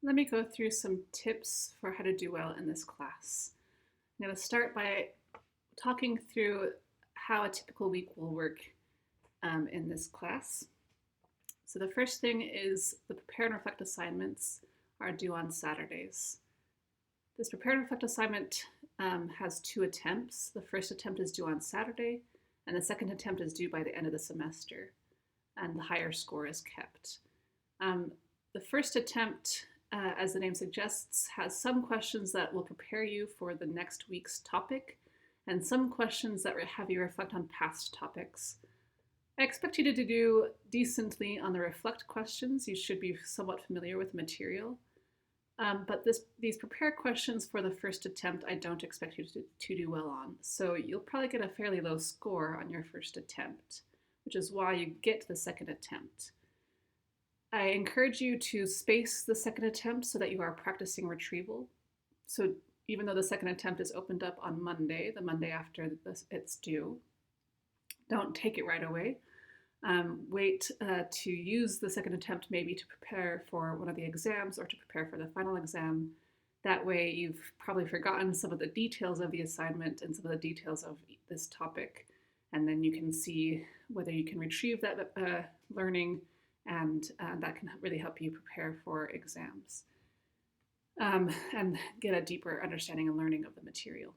Let me go through some tips for how to do well in this class. I'm going to start by talking through how a typical week will work in this class. So the first thing is the prepare and reflect assignments are due on Saturdays. This prepare and reflect assignment has 2 attempts. The first attempt is due on Saturday, and the second attempt is due by the end of the semester, and the higher score is kept. The first attempt, as the name suggests, has some questions that will prepare you for the next week's topic, and some questions that have you reflect on past topics. I expect you to do decently on the reflect questions. You should be somewhat familiar with the material. But these prepare questions for the first attempt, I don't expect you to do well on. So you'll probably get a fairly low score on your first attempt, which is why you get the second attempt. I encourage you to space the second attempt so that you are practicing retrieval. So even though the second attempt is opened up on Monday, the Monday after it's due, don't take it right away. Wait to use the second attempt maybe to prepare for one of the exams or to prepare for the final exam. That way you've probably forgotten some of the details of the assignment and some of the details of this topic, and then you can see whether you can retrieve that learning, and that can really help you prepare for exams and get a deeper understanding and learning of the material.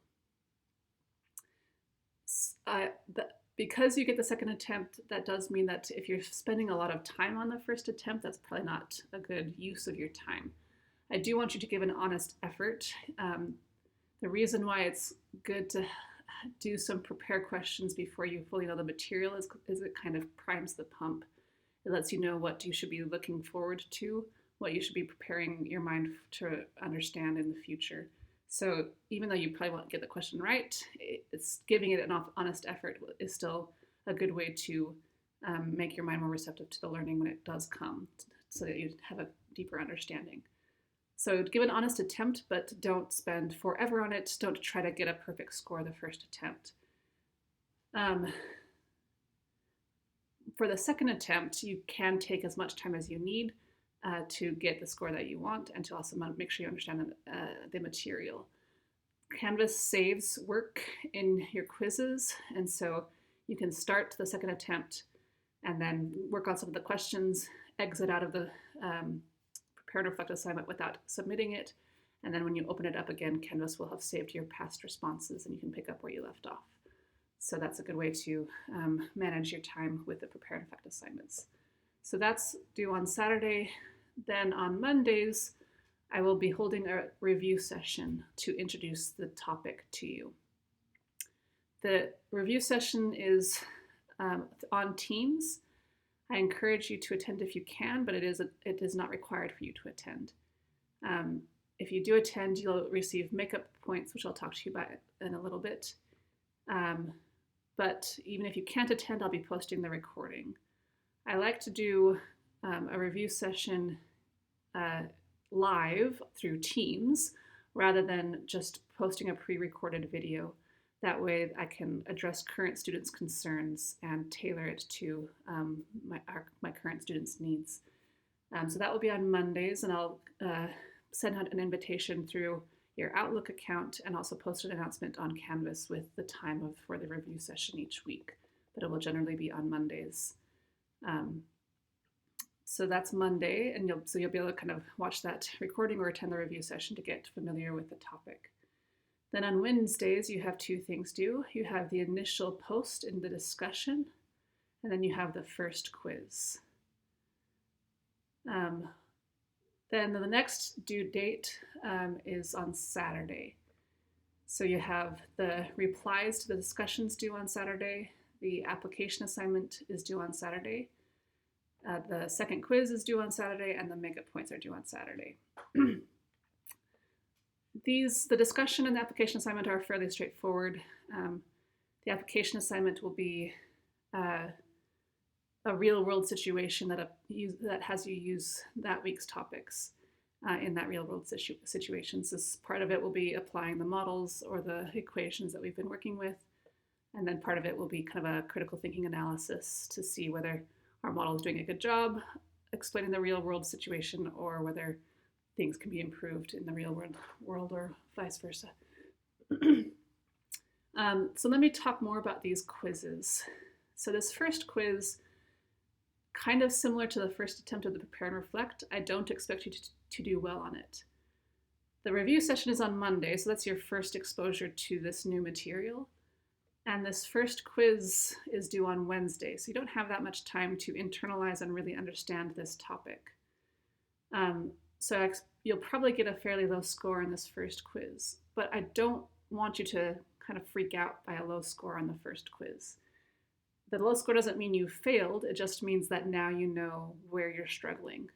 Because you get the second attempt, that does mean that if you're spending a lot of time on the first attempt, that's probably not a good use of your time. I do want you to give an honest effort. The reason why it's good to do some prepare questions before you fully know the material is it kind of primes the pump. It lets you know what you should be looking forward to, what you should be preparing your mind to understand in the future. So even though you probably won't get the question right, it's giving it an honest effort is still a good way to make your mind more receptive to the learning when it does come, so that you have a deeper understanding. So give an honest attempt, but don't spend forever on it. Don't try to get a perfect score the first attempt. For the second attempt, you can take as much time as you need to get the score that you want, and to also make sure you understand the material. Canvas saves work in your quizzes, and so you can start the second attempt and then work on some of the questions, exit out of the prepare and reflect assignment without submitting it, and then when you open it up again, Canvas will have saved your past responses and you can pick up where you left off. So that's a good way to manage your time with the prepare and reflect assignments. So that's due on Saturday. Then on Mondays, I will be holding a review session to introduce the topic to you. The review session is on Teams. I encourage you to attend if you can, but it is not required for you to attend. If you do attend, you'll receive makeup points, which I'll talk to you about in a little bit. But even if you can't attend, I'll be posting the recording. I like to do a review session live through Teams rather than just posting a pre-recorded video. That way I can address current students' concerns and tailor it to my current students' needs. So that will be on Mondays, and I'll send out an invitation through your Outlook account and also post an announcement on Canvas with the time for the review session each week, but it will generally be on Mondays. So that's Monday, and you'll be able to kind of watch that recording or attend the review session to get familiar with the topic. Then on Wednesdays, you have 2 things due. You have the initial post in the discussion, and then you have the first quiz. Then the next due date is on Saturday. So you have the replies to the discussions due on Saturday. The application assignment is due on Saturday. The second quiz is due on Saturday, and the makeup points are due on Saturday. The discussion and the application assignment are fairly straightforward. The application assignment will be a real-world situation that has you use that week's topics in that real-world situations. This part of it will be applying the models or the equations that we've been working with, and then part of it will be kind of a critical thinking analysis to see whether our model is doing a good job explaining the real-world situation or whether things can be improved in the real world or vice versa. So let me talk more about these quizzes. So this first quiz, kind of similar to the first attempt of the Prepare and Reflect, I don't expect you to do well on it. The review session is on Monday, so that's your first exposure to this new material. And this first quiz is due on Wednesday, so you don't have that much time to internalize and really understand this topic. So you'll probably get a fairly low score on this first quiz, but I don't want you to kind of freak out by a low score on the first quiz. The low score doesn't mean you failed, it just means that now you know where you're struggling.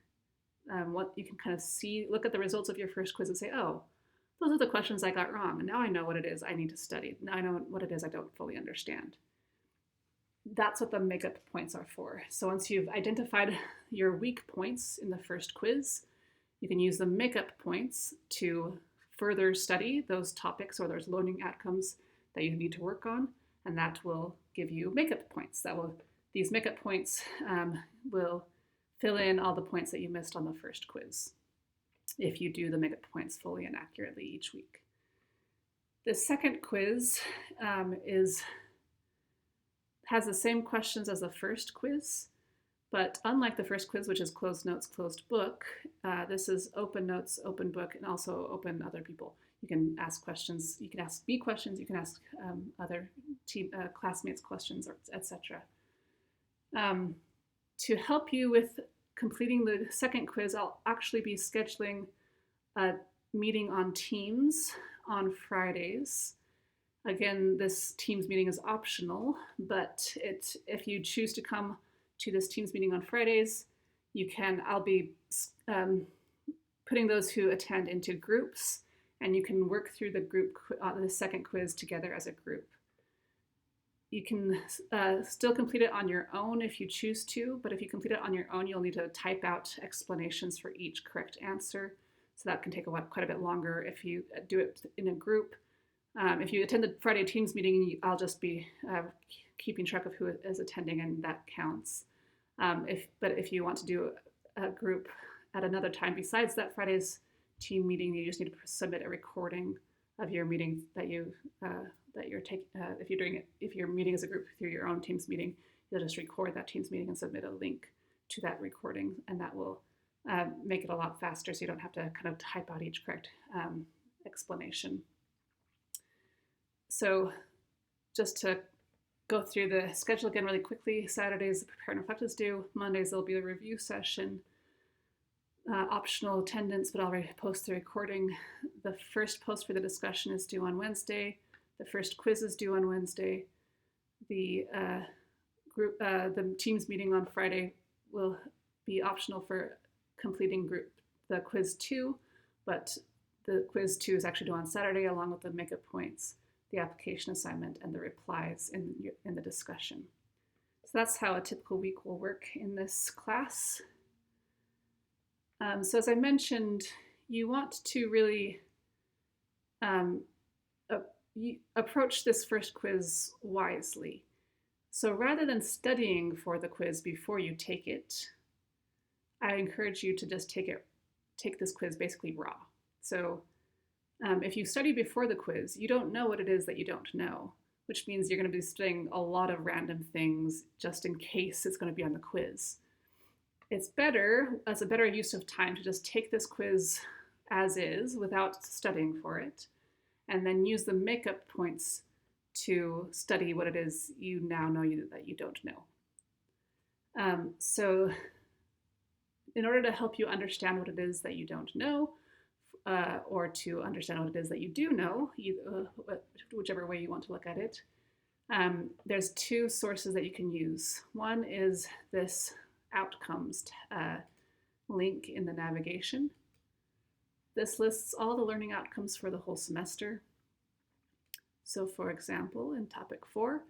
What you can kind of see, look at the results of your first quiz and say, oh, those are the questions I got wrong, and now I know what it is I need to study. Now I know what it is I don't fully understand. That's what the makeup points are for. So once you've identified your weak points in the first quiz, you can use the makeup points to further study those topics or those learning outcomes that you need to work on, and that will give you makeup points. These makeup points will fill in all the points that you missed on the first quiz if you do the makeup points fully and accurately each week. The second quiz has the same questions as the first quiz, but unlike the first quiz, which is closed notes, closed book, this is open notes, open book, and also open other people. You can ask questions, you can ask me questions, you can ask other classmates questions, etc. To help you with completing the second quiz, I'll actually be scheduling a meeting on Teams on Fridays. Again, this Teams meeting is optional, but if you choose to come to this Teams meeting on Fridays, you can. I'll be putting those who attend into groups, and you can work through the second quiz together as a group. You can still complete it on your own if you choose to, but if you complete it on your own, you'll need to type out explanations for each correct answer. So that can take quite a bit longer if you do it in a group. If you attend the Friday Teams meeting, I'll just be keeping track of who is attending, and that counts. But if you want to do a group at another time besides that Friday's team meeting, you just need to submit a recording of your meeting that you're taking. If you're meeting as a group through your own Teams meeting, you'll just record that Teams meeting and submit a link to that recording, and that will make it a lot faster, so you don't have to kind of type out each correct explanation. So just to go through the schedule again really quickly, Saturdays the Prepare and Reflect is due, Mondays there'll be a review session, optional attendance, but I'll already post the recording. The first post for the discussion is due on Wednesday. The first quiz is due on Wednesday. The Teams meeting on Friday will be optional for completing the quiz 2, but the quiz 2 is actually due on Saturday along with the makeup points, the application assignment, and the replies in the discussion. So that's how a typical week will work in this class. So as I mentioned, you want to really approach this first quiz wisely. So rather than studying for the quiz before you take it, I encourage you to just take this quiz basically raw. So if you study before the quiz, you don't know what it is that you don't know, which means you're going to be studying a lot of random things just in case it's going to be on the quiz. It's better, as a better use of time, to just take this quiz as is without studying for it, and then use the makeup points to study what it is you now know that you don't know. So in order to help you understand what it is that you don't know, or to understand what it is that you do know, whichever way you want to look at it, there's two sources that you can use. One is this outcomes link in the navigation. This lists all the learning outcomes for the whole semester. So for example, in topic 4,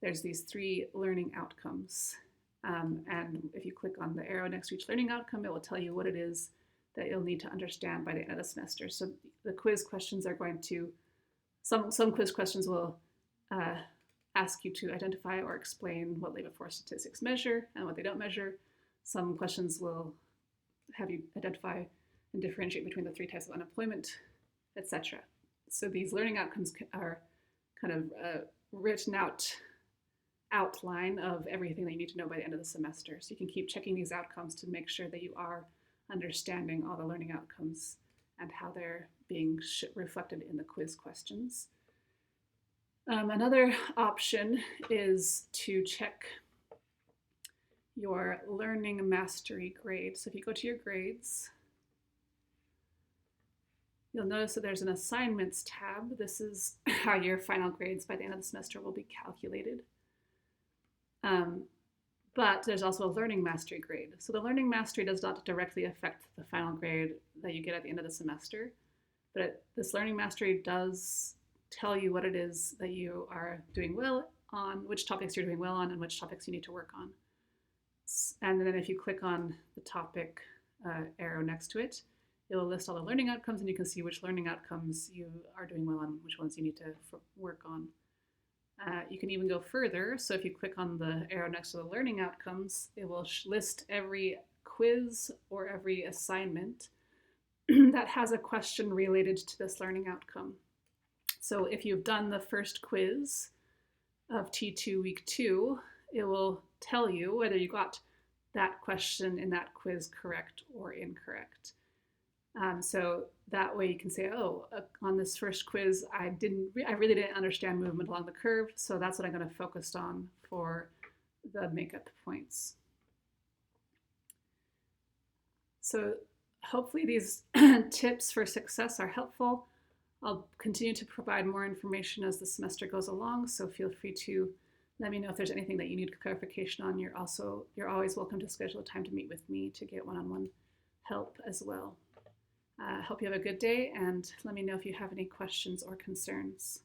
there's these 3 learning outcomes. And if you click on the arrow next to each learning outcome, it will tell you what it is that you'll need to understand by the end of the semester. So the quiz questions are going to, some quiz questions will ask you to identify or explain what labor force statistics measure and what they don't measure. Some questions will have you identify and differentiate between the 3 types of unemployment, etc. So these learning outcomes are kind of written outline of everything that you need to know by the end of the semester. So you can keep checking these outcomes to make sure that you are understanding all the learning outcomes and how they're being reflected in the quiz questions. Another option is to check your learning mastery grade. So if you go to your grades, you'll notice that there's an assignments tab. This is how your final grades by the end of the semester will be calculated. But there's also a learning mastery grade. So the learning mastery does not directly affect the final grade that you get at the end of the semester, but this learning mastery does tell you what it is that you are doing well on, which topics you're doing well on, and which topics you need to work on. And then if you click on the topic arrow next to it, it will list all the learning outcomes, and you can see which learning outcomes you are doing well on, which ones you need to work on. You can even go further. So if you click on the arrow next to the learning outcomes, it will list every quiz or every assignment that has a question related to this learning outcome. So if you've done the first quiz of T2 week 2, it will tell you whether you got that question in that quiz correct or incorrect. So that way you can say, oh, on this first quiz, I really didn't understand movement along the curve, so that's what I'm going to focus on for the makeup points. So hopefully these tips for success are helpful. I'll continue to provide more information as the semester goes along, so feel free to let me know if there's anything that you need clarification on. You're always welcome to schedule a time to meet with me to get one-on-one help as well. Hope you have a good day, and let me know if you have any questions or concerns.